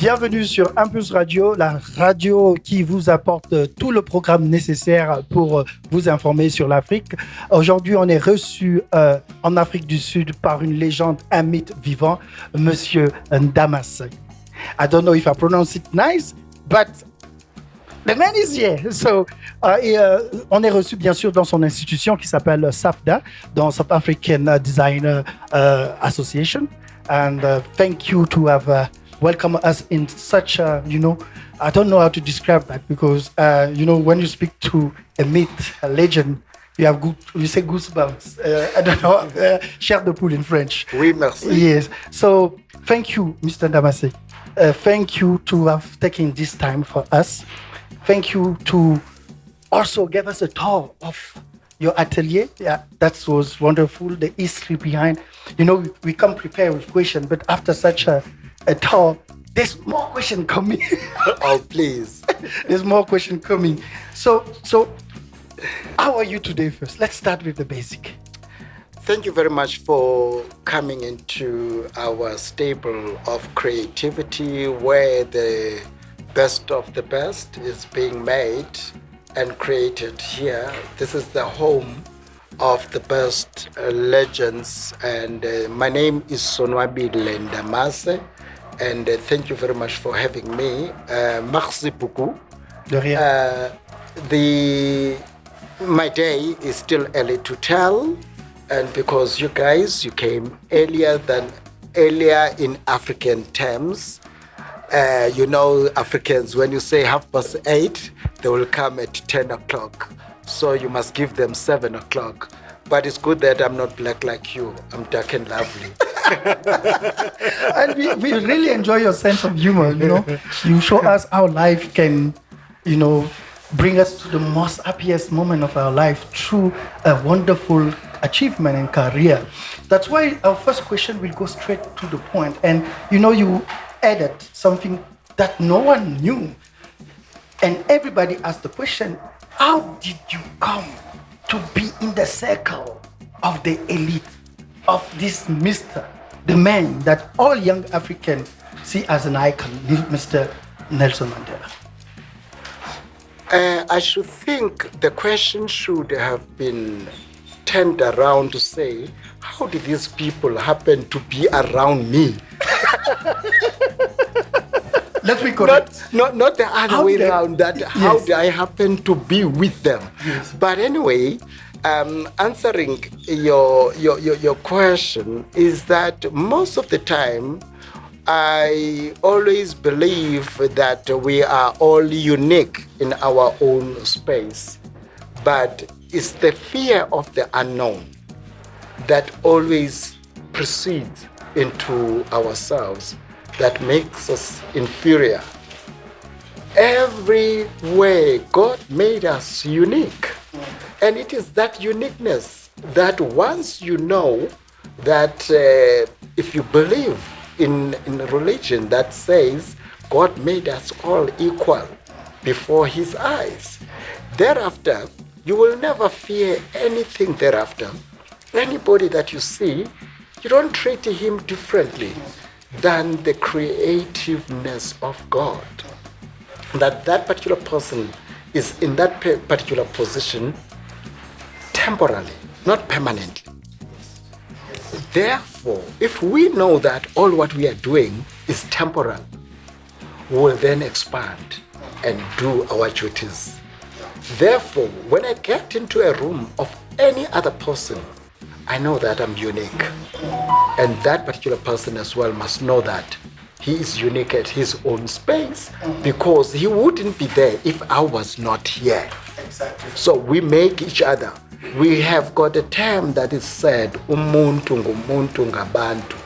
Bienvenue sur Impulse Radio, la radio qui vous apporte tout le programme nécessaire pour vous informer sur l'Afrique. Aujourd'hui, on est reçu en Afrique du Sud par une légende, un mythe vivant, Monsieur Ndamase. I don't know if I pronounce it nice, but the man is here. So, on est reçu bien sûr dans son institution qui s'appelle SAFDA, dans South African Designer Association. And thank you to have welcomed us in such a, I don't know how to describe that because, when you speak to a myth, a legend, you say goosebumps. I don't know, chair de poule in French. Oui, merci. Yes. So thank you, Mr. Ndamase. Thank you to have taken this time for us. Thank you to also give us a tour of your atelier. Yeah, that was wonderful. The history behind. We come prepared with questions, but after such a tour, there's more question coming. Oh, please. There's more question coming. So, how are you today first? Let's start with the basic. Thank you very much for coming into our stable of creativity where the best of the best is being made and created here. This is the home of the best legends, and my name is Sonwabile Ndamase, and thank you very much for having me. Merci beaucoup. De rien. My day is still early to tell, and because you came earlier in African terms. Africans, when you say 8:30, they will come at 10 o'clock. So you must give them 7 o'clock. But it's good that I'm not black like you. I'm dark and lovely. And we really enjoy your sense of humor, You show us how life can, bring us to the most happiest moment of our life through a wonderful achievement and career. That's why our first question will go straight to the point. And, you added something that no one knew. And everybody asked the question, how did you come to be in the circle of the elite, of this Mr., the man that all young Africans see as an icon, Mr. Nelson Mandela? I should think the question should have been turned around to say, how did these people happen to be around me? Let's be correct. Not the other way around. How did I happen to be with them? Yes. But anyway, answering your question is that most of the time, I always believe that we are all unique in our own space, but it's the fear of the unknown that always precedes into ourselves that makes us inferior. Everywhere God made us unique. And it is that uniqueness that once you know that if you believe in a religion that says God made us all equal before his eyes, thereafter, you will never fear anything thereafter. Anybody that you see, you don't treat him differently than the creativeness of God. That particular person is in that particular position temporarily, not permanently. Therefore, if we know that all what we are doing is temporal, we will then expand and do our duties. Therefore, when I get into a room of any other person, I know that I'm unique. And that particular person as well must know that he is unique at his own space, because he wouldn't be there if I was not here. Exactly. So we make each other. We have got a term that is said, umuntu ngumuntu ngabantu.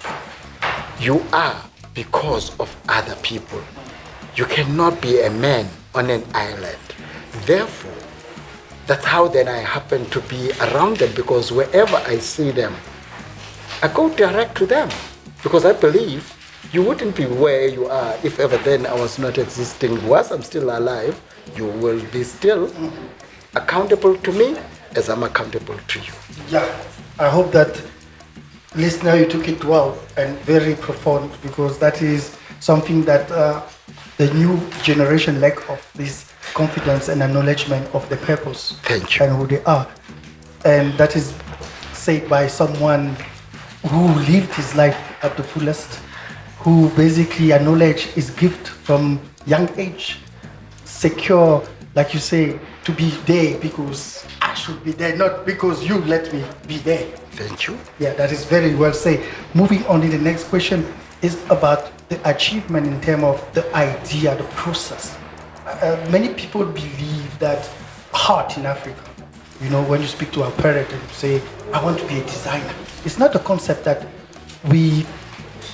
You are because of other people. You cannot be a man on an island. Therefore, that's how then I happen to be around them, because wherever I see them, I go direct to them, because I believe you wouldn't be where you are if ever then I was not existing. Once I'm still alive, you will be still accountable to me as I'm accountable to you. Yeah, I hope that listener, you took it well and very profound, because that is something that the new generation lack of this confidence and acknowledgement of the purpose Thank you. and who they are. And that is said by someone who lived his life at the fullest, who basically acknowledged his gift from young age, secure, like you say, to be there because I should be there, not because you let me be there. Thank you. Yeah, that is very well said. Moving on to the next question is about the achievement in terms of the idea, the process. Many people believe that art in Africa, you know, when you speak to our parent and say, I want to be a designer, it's not a concept that we,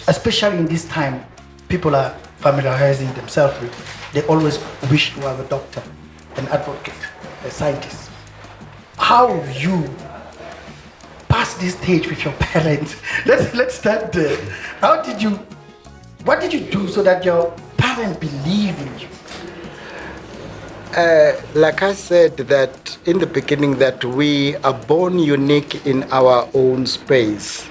especially in this time, people are familiarizing themselves with. They always wish to have a doctor, an advocate, a scientist. How you pass this stage with your parents? Let's start there. What did you do so that your parents believe in you? Like I said that in the beginning that we are born unique in our own space.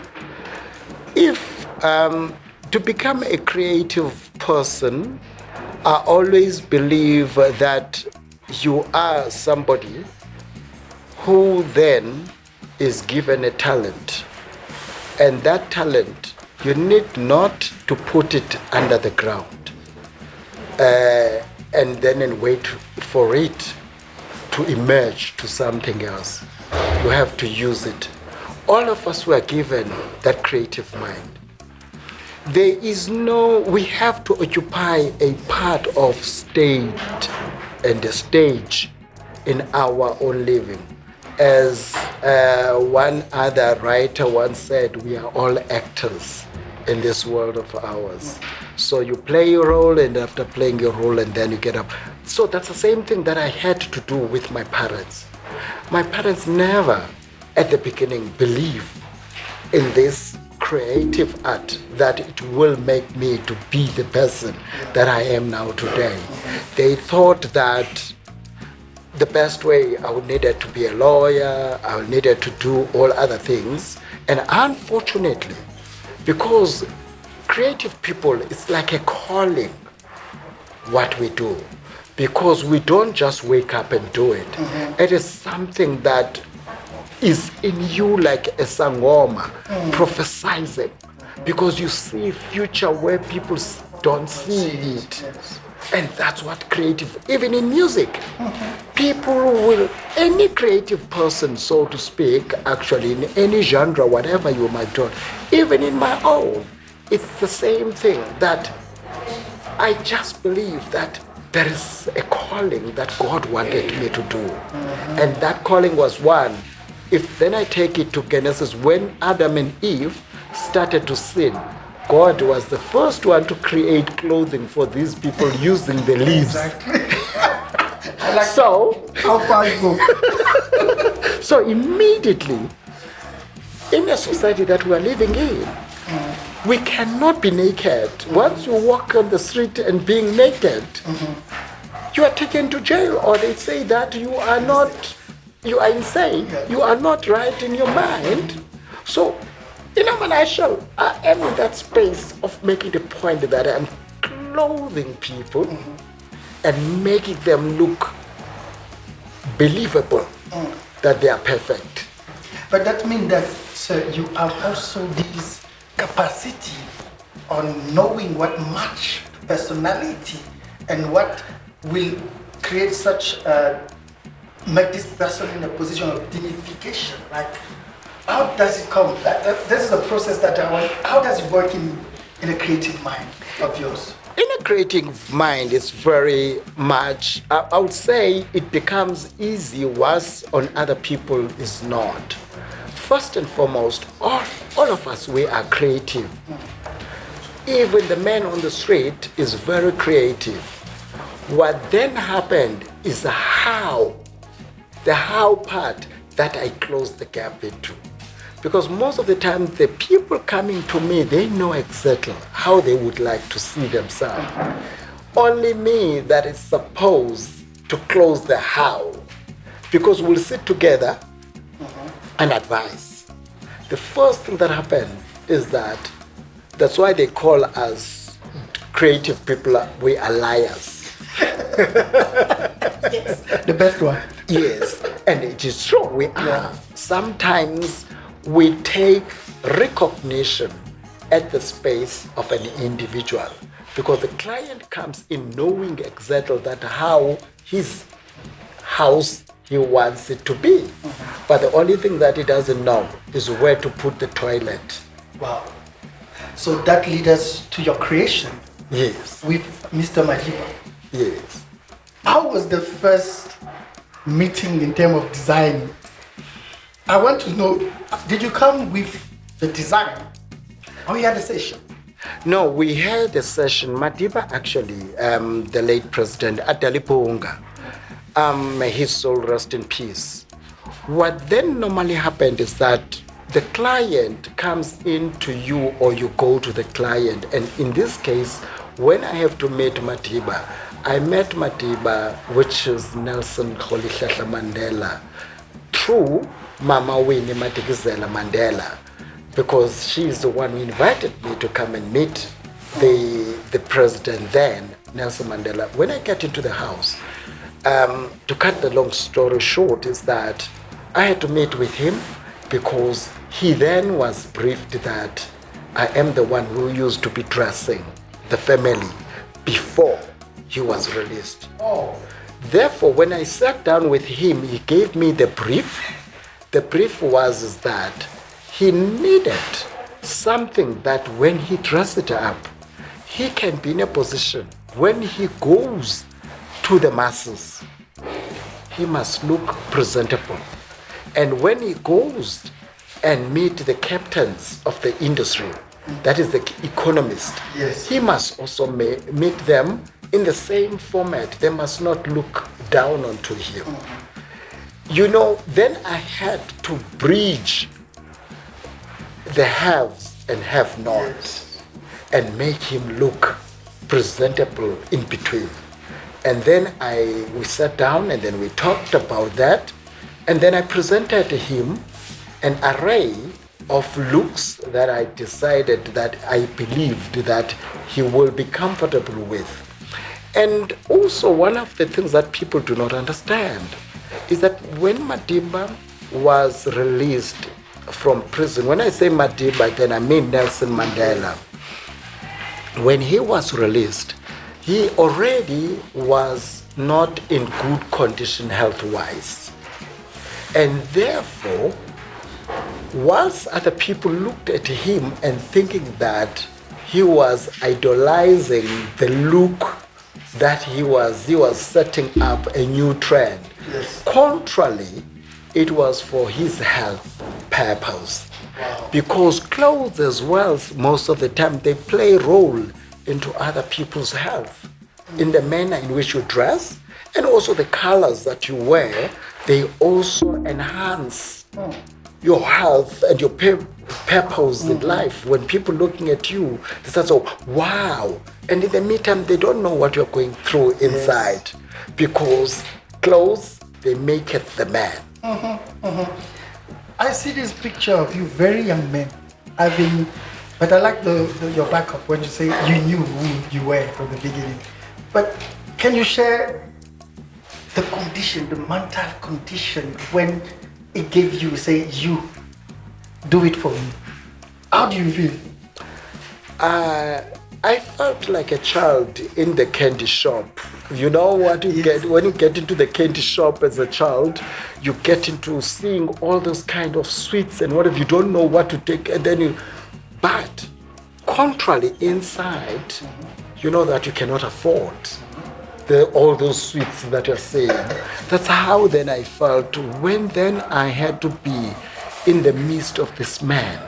If to become a creative person, I always believe that you are somebody who then is given a talent. And that talent, you need not to put it under the ground and then wait for it to emerge to something else. You have to use it. All of us were given that creative mind. We have to occupy a part of state and the stage in our own living. As one other writer once said, we are all actors in this world of ours. So you play your role, and after playing your role, and then you get up. So that's the same thing that I had to do with my parents. My parents never, at the beginning, believed in this creative art that it will make me to be the person that I am now today. They thought that the best way I would needed to be a lawyer, I needed to do all other things. And unfortunately, because creative people, it's like a calling, what we do. Because we don't just wake up and do it. Mm-hmm. It is something that is in you like a sangoma, prophesizing. Because you see future where people don't see it. Yes. And that's what creative, even in music, people will, any creative person, so to speak, actually in any genre, whatever you might do, even in my own, it's the same thing that I just believe that there is a calling that God wanted me to do. And that calling was one. If then I take it to Genesis, when Adam and Eve started to sin, God was the first one to create clothing for these people using the leaves. Exactly. So, how far you go? So immediately, in a society that we are living in, we cannot be naked. Once you walk on the street and being naked, you are taken to jail, or they say that you are insane, you are not right in your mind. So, in a nutshell, I am in that space of making the point that I'm clothing people and making them look believable that they are perfect. But that means that, sir, you have also this capacity on knowing what match personality and what will create such make this person in a position of dignification. Like, how does it come? This is a process that I want. How does it work in a creative mind of yours? In a creative mind, it's very much, I would say it becomes easy once on other people is not. First and foremost, all of us, we are creative. Even the man on the street is very creative. What then happened is the how part that I close the gap into. Because most of the time, the people coming to me, they know exactly how they would like to see themselves. Only me that is supposed to close the how. Because we'll sit together and advise. The first thing that happened is that's why they call us creative people, we are liars. Yes. The best one. Yes, and it is true, we are. Sometimes we take recognition at the space of an individual because the client comes in knowing exactly that how his house he wants it to be. But the only thing that he doesn't know is where to put the toilet. Wow. So that leads us to your creation Yes, with Mr. Madiba. yes. How was the first meeting in terms of design? I want to know, did you come with the design or you had a session? No, we had a session. Madiba actually, the late president, Adalipounga, may his soul rest in peace. What then normally happened is that the client comes into you or you go to the client. And in this case, when I have to meet Madiba, I met Madiba, which is Nelson Rolihlahla Mandela, through Mama Winnie Madikizela Mandela, because she is the one who invited me to come and meet the president then, Nelson Mandela. When I get into the house, to cut the long story short, is that I had to meet with him because he then was briefed that I am the one who used to be dressing the family before he was released. Oh. Therefore, when I sat down with him, he gave me the brief. The brief was that he needed something that when he dressed it up, he can be in a position when he goes to the masses, he must look presentable. And when he goes and meet the captains of the industry, that is the economist, Yes. he must also meet them in the same format. They must not look down onto him. You know, then I had to bridge the haves and have-nots and make him look presentable in between. And then we sat down and then we talked about that. And then I presented him an array of looks that I decided that I believed that he will be comfortable with. And also one of the things that people do not understand is that when Madiba was released from prison, when I say Madiba, then I mean Nelson Mandela. When he was released, he already was not in good condition health-wise. And therefore, whilst other people looked at him and thinking that he was idolizing the look that he was setting up a new trend. Yes. Contrarily, it was for his health purpose. Wow. Because clothes as well, most of the time, they play a role into other people's health in the manner in which you dress and also the colors that you wear. They also enhance your health and your purpose in life. When people looking at you, they start so, wow. And in the meantime, they don't know what you're going through inside. Because clothes, they make it the man. I see this picture of you, very young man, but I like your backup when you say you knew who you were from the beginning. But can you share the condition, the mental condition when it gave you, say, you do it for me? How do you feel? I felt like a child in the candy shop. You know what you get when you get into the candy shop as a child, you get into seeing all those kind of sweets and what if you don't know what to take, and then but contrarily inside, you know that you cannot afford all those sweets that you're saying. That's how then I felt when then I had to be in the midst of this man.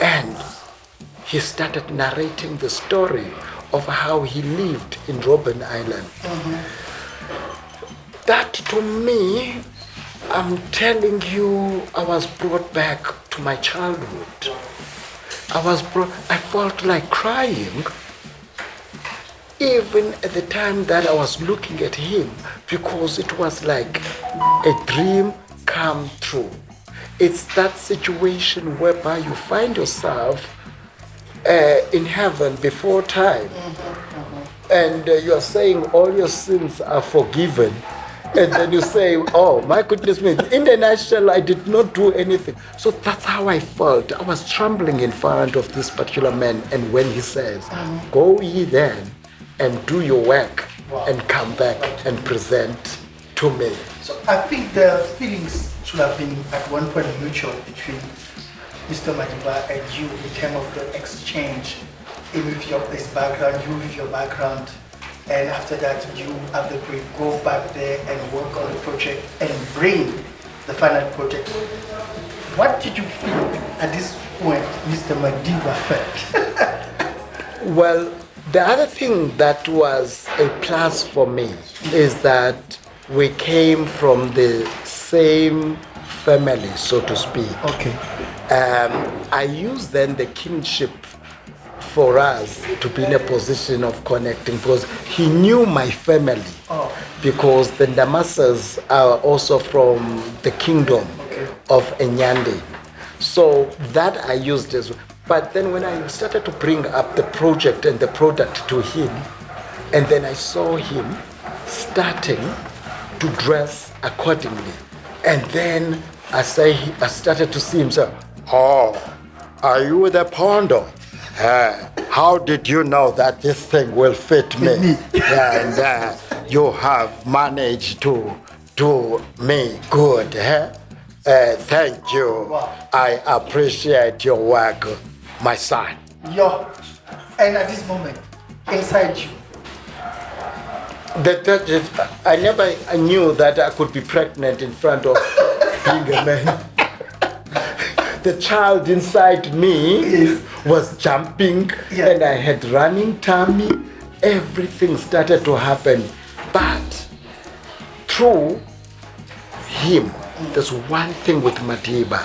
And he started narrating the story of how he lived in Robben Island. That to me, I'm telling you, I was brought back to my childhood. I felt like crying even at the time that I was looking at him, because it was like a dream come true. It's that situation whereby you find yourself in heaven before time. And you are saying all your sins are forgiven. And then you say, oh, my goodness me, in the nutshell, I did not do anything. So that's how I felt. I was trembling in front of this particular man. And when he says, go ye then and do your work and come back and present to me. So I think the feelings should have been at one point mutual between Mr. Madiba and you in terms of the exchange, him with his background, you with your background. And after that, you have the brief, go back there and work on the project and bring the final project. What did you feel at this point Mr. Madiba felt? Well, the other thing that was a plus for me is that we came from the same family, so to speak. Okay. I used then the kinship for us to be in a position of connecting because he knew my family. Because the Ndamases are also from the kingdom of Enyande. So that I used as well. But then when I started to bring up the project and the product to him, and then I saw him starting to dress accordingly. And then I started to see him say, oh, are you the Pondo? How did you know that this thing will fit me? And you have managed to do me good. Thank you. Wow. I appreciate your work, my son. And at this moment, inside you, I knew that I could be pregnant in front of being a man. The child inside me was jumping and I had running tummy. Everything started to happen. But through him, there's one thing with Madiba.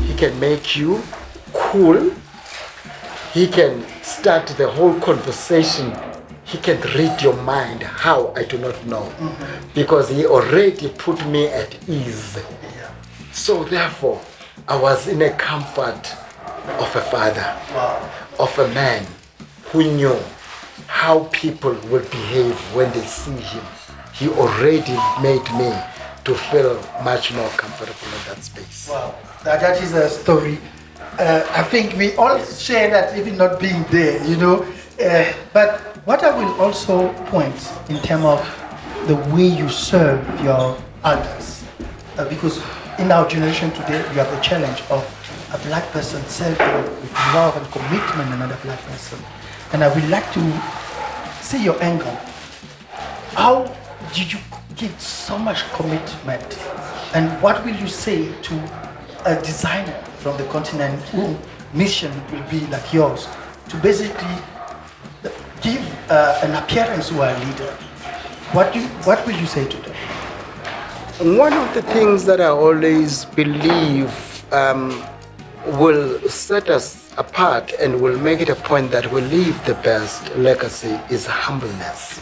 He can make you cool. He can start the whole conversation. He can read your mind. How? I do not know. Because he already put me at ease. So therefore, I was in a comfort of a father, of a man who knew how people will behave when they see him. He already made me to feel much more comfortable in that space. Wow, that is a story. I think we all share that, even not being there, you know. But what I will also point in terms of the way you serve your elders, because in our generation today, we have the challenge of a black person serving with love and commitment another black person. And I would like to see your angle. How did you give so much commitment? And what will you say to a designer from the continent whose mission will be like yours to basically give an appearance to a leader? What will you say to them? One of the things that I always believe will set us apart and will make it a point that we leave the best legacy is humbleness.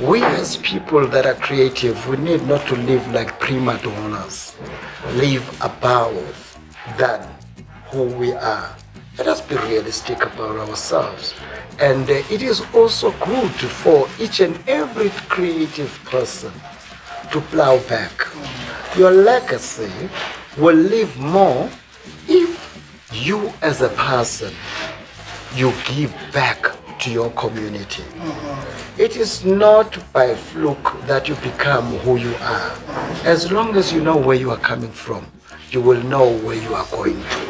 We as people that are creative, we need not to live like prima donnas, live above than who we are. Let us be realistic about ourselves. And it is also good for each and every creative person to plow back. Your legacy will live more if you as a person, you give back to your community. It is not by fluke that you become who you are. As long as you know where you are coming from, you will know where you are going to.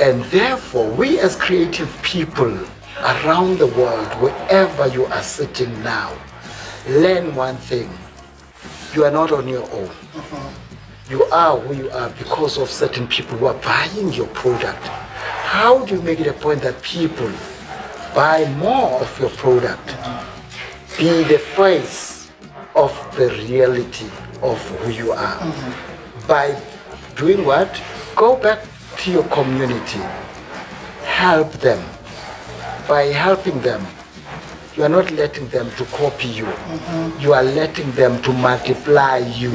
And therefore, we as creative people around the world, wherever you are sitting now, learn one thing. You are not on your own. You are who you are because of certain people who are buying your product. How do you make it a point that people buy more of your product? Be the face of the reality of who you are. By doing what? Go back to your community. Help them. By helping them, you are not letting them to copy you. You are letting them to multiply you.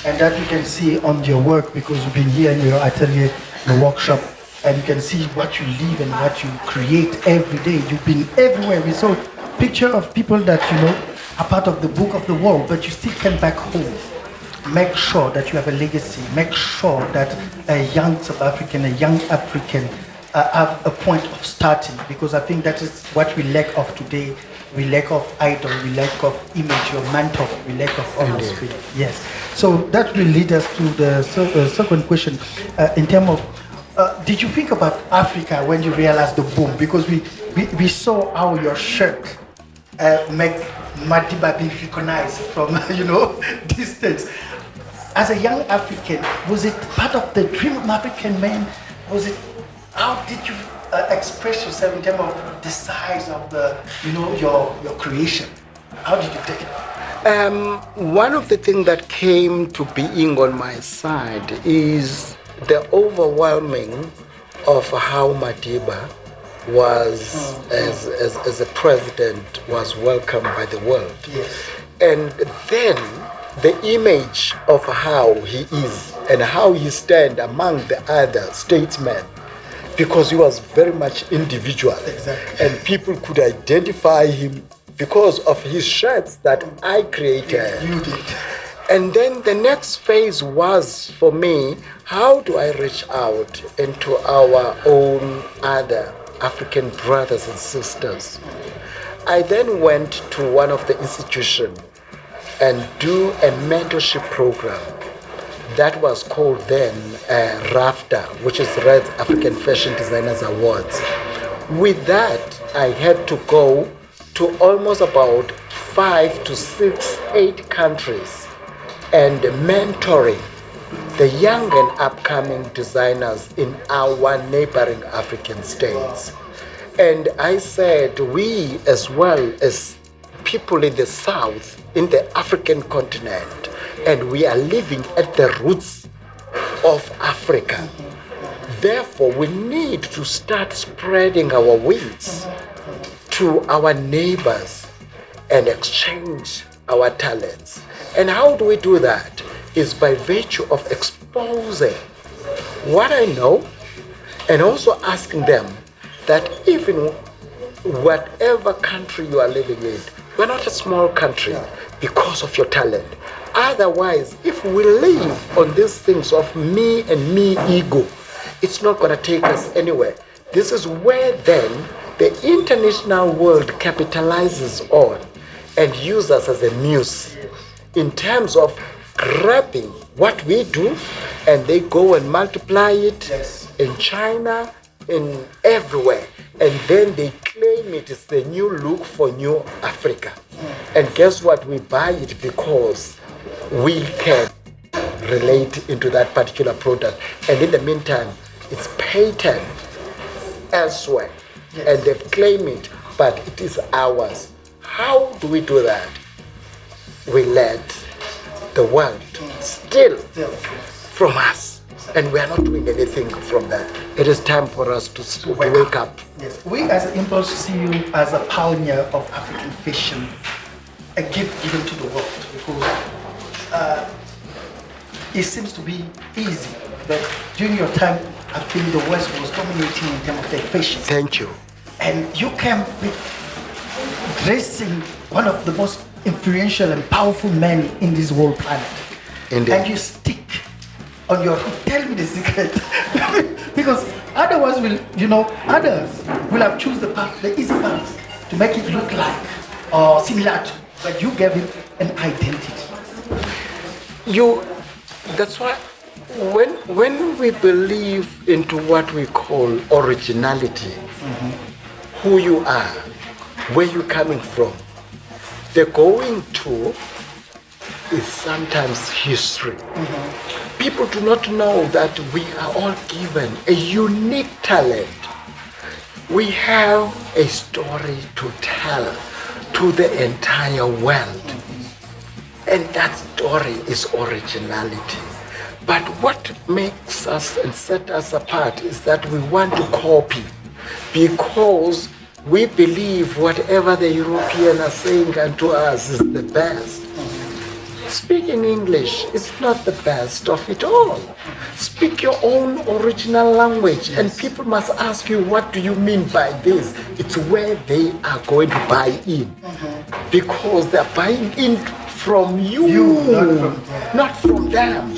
And that you can see on your work, because you've been here in your atelier, the workshop, and you can see what you live and what you create every day. You've been everywhere. We saw picture of people that are part of the book of the world, but you still came back home. Make sure that you have a legacy. Make sure that a young South African, a young African, have a point of starting, because I think that is what we lack of today. We lack of idol, we lack of image or mentor, we lack of honesty. Yes. So that will lead us to the second question. In terms of, did you think about Africa when you realized the boom? Because we saw how your shirt make Madiba be recognized from distance. As a young African, was it part of the dream of African man? Was it? How did you express yourself in terms of the size of your creation? How did you take it? One of the things that came to being on my side is the overwhelming of how Madiba was, as a president, was welcomed by the world. Yes. And then the image of how he is and how he stands among the other statesmen, because he was very much individual. Exactly. And people could identify him because of his shirts that I created. You did. And then the next phase was, for me, how do I reach out into our own other African brothers and sisters? I then went to one of the institutions and do a mentorship program that was called then RAFTA, which is Red African Fashion Designers Awards. With that, I had to go to almost about 5 to 6, 8 countries and mentoring the young and upcoming designers in our neighboring African states. And I said, we as well as people in the South, in the African continent, and we are living at the roots of Africa. Therefore, we need to start spreading our wings to our neighbors and exchange our talents. And how do we do that? Is by virtue of exposing what I know and also asking them that even whatever country you are living in, we're not a small country because of your talent. Otherwise, if we live on these things of me and me ego, it's not going to take us anywhere. This is where then the international world capitalizes on and uses us as a muse in terms of grabbing what we do, and they go and multiply it in China, in everywhere, and then they claim it is the new look for new Africa. And guess what? We buy it because we can relate into that particular product, and in the meantime it's patent elsewhere, and they've claimed it, but it is ours. How do we do that? We let the world steal from us, and we are not doing anything from that. It is time for us to wake up. Yes, we as Impulse see you as a pioneer of African fashion, a gift given to the world, because it seems to be easy, but during your time, I think the West was dominating in terms of their fashion. Thank you. And you came with dressing one of the most influential and powerful men in this world planet. Indeed. And you stick on your root. Tell me the secret. Because otherwise others will have chosen the easy path to make it look like or similar to, but you gave him an identity. That's why when we believe into what we call originality, who you are, where you're coming from, the going to is sometimes history. People do not know that we are all given a unique talent. We have a story to tell to the entire world. And that story is originality. But what makes us and set us apart is that we want to copy, because we believe whatever the Europeans are saying unto us is the best. Speaking English is not the best of it all. Speak your own original language, and people must ask you, what do you mean by this? It's where they are going to buy in, because they're buying in from you, not from them.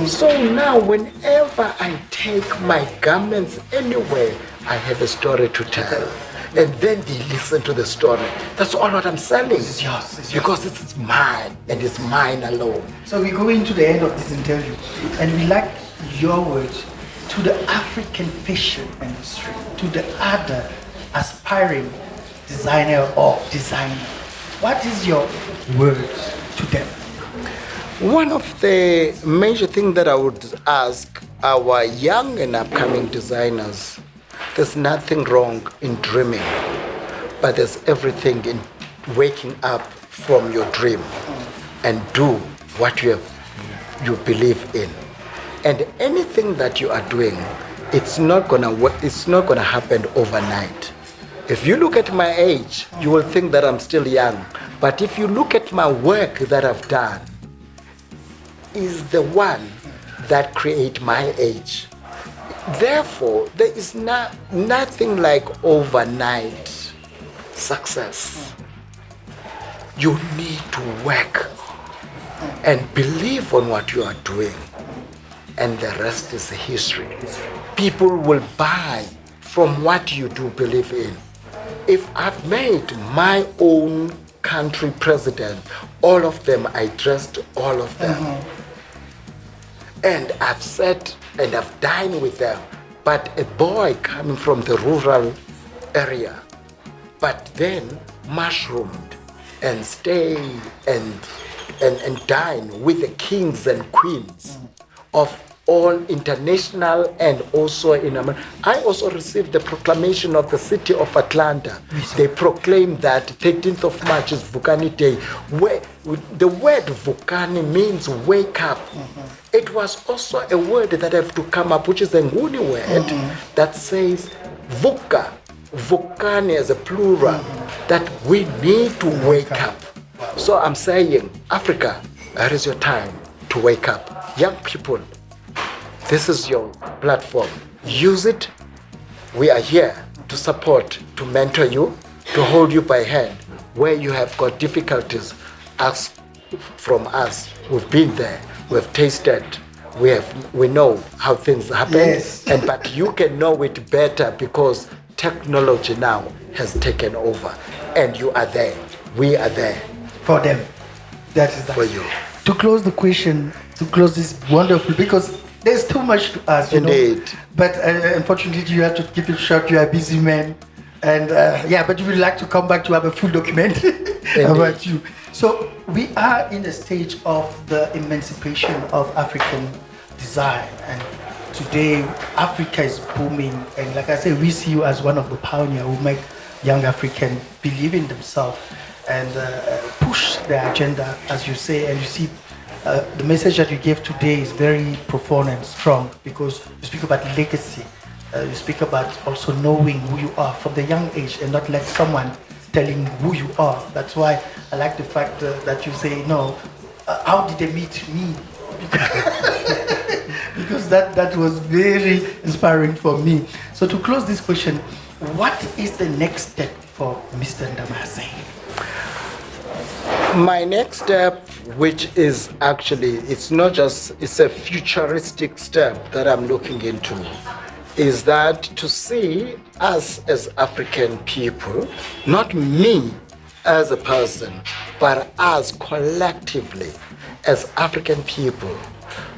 So now, whenever I take my garments anywhere, I have a story to tell. And then they listen to the story. That's all what I'm selling. It's yours. Because it's mine, and it's mine alone. So we go into the end of this interview, and we like your words to the African fashion industry, to the other aspiring designer or designer. What is your words to them? One of the major things that I would ask our young and upcoming designers, there's nothing wrong in dreaming, but there's everything in waking up from your dream and do what you believe in. And anything that you are doing, it's not gonna happen overnight. If you look at my age, you will think that I'm still young. But if you look at my work that I've done, is the one that create my age. Therefore, there is nothing like overnight success. You need to work and believe on what you are doing, and the rest is history. People will buy from what you do believe in. If I've made my own country president, all of them, I dressed all of them. And I've sat and I've dined with them. But a boy coming from the rural area, but then mushroomed and stay and dine with the kings and queens of all international and also in America. I also received the proclamation of the city of Atlanta. They proclaimed that 13th of March is Vukani Day. Where the word Vukani means wake up. It was also a word that I have to come up, which is a Nguni word that says Vuka, Vukani as a plural, that we need to wake up. So I'm saying, Africa, that is your time to wake up. Young people, this is your platform. Use it. We are here to support, to mentor you, to hold you by hand. Where you have got difficulties, ask from us. We've been there. We've tasted. We know how things happen. Yes. But you can know it better because technology now has taken over. And you are there. We are there. For them. That is that. For you. To close the question, to close this wonderful, because there's too much to ask, you Indeed. know. But unfortunately, you have to keep it short. You are a busy man. And but we would like to come back to have a full document about you. So we are in the stage of the emancipation of African design. And today, Africa is booming. And like I said, we see you as one of the pioneers who make young Africans believe in themselves and push their agenda, as you say. And you see, the message that you gave today is very profound and strong because you speak about legacy. You speak about also knowing who you are from the young age and not let someone telling who you are. That's why I like the fact that you say, no, how did they meet me? Because that was very inspiring for me. So to close this question, what is the next step for Mr. Ndamase? My next step, which is actually, it's a futuristic step that I'm looking into, is that to see us as African people, not me as a person, but us collectively as African people,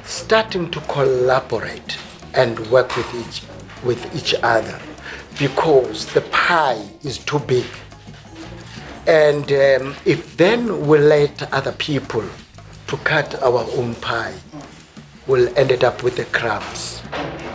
starting to collaborate and work with each other, because the pie is too big. And if then we let other people to cut our own pie, we'll end up with the crumbs.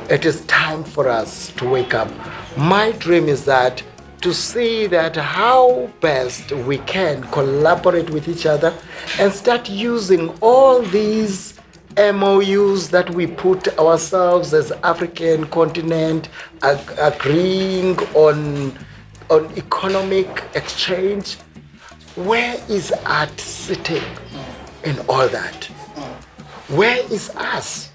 It is time for us to wake up. My dream is that to see that how best we can collaborate with each other and start using all these MOUs that we put ourselves as African continent, agreeing on economic exchange. Where is art sitting? in all that? Where is us?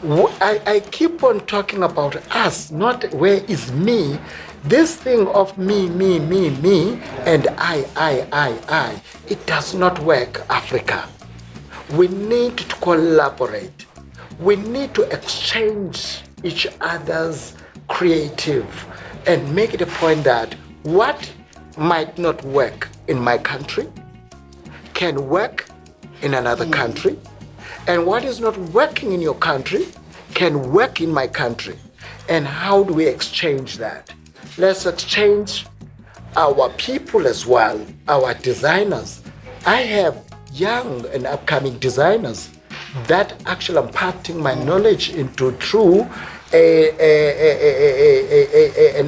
I keep on talking about us, not where is me. This thing of me, and I, it does not work, Africa. We need to collaborate. We need to exchange each other's creative and make it a point that what might not work in my country can work in another country, and what is not working in your country can work in my country. And how do we exchange that? Let's exchange our people as well, our designers. I have young and upcoming designers that actually I'm imparting my knowledge into through an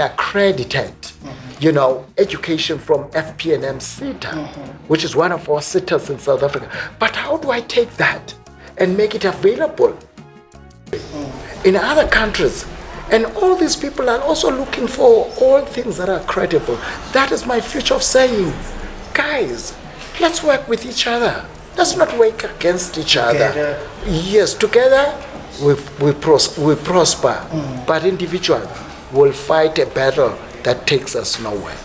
accredited, education from FPNM CETA, which is one of our CETAs in South Africa. But how do I take that and make it available in other countries? And all these people are also looking for all things that are credible. That is my future of saying, guys, let's work with each other. Let's not work against each other. Yes, together we prosper, but individually we'll fight a battle that takes us nowhere.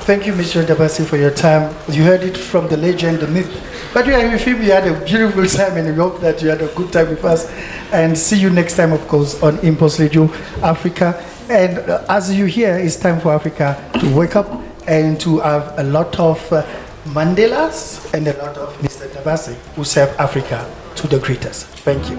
Thank you, Mr. Ndamase, for your time. You heard it from the legend, the myth. But we are with him. You had a beautiful time, and we hope that you had a good time with us. And see you next time, of course, on Impulse Radio Africa. And as you hear, it's time for Africa to wake up and to have a lot of Mandelas and a lot of Mr. Ndamase who serve Africa to the greatest. Thank you.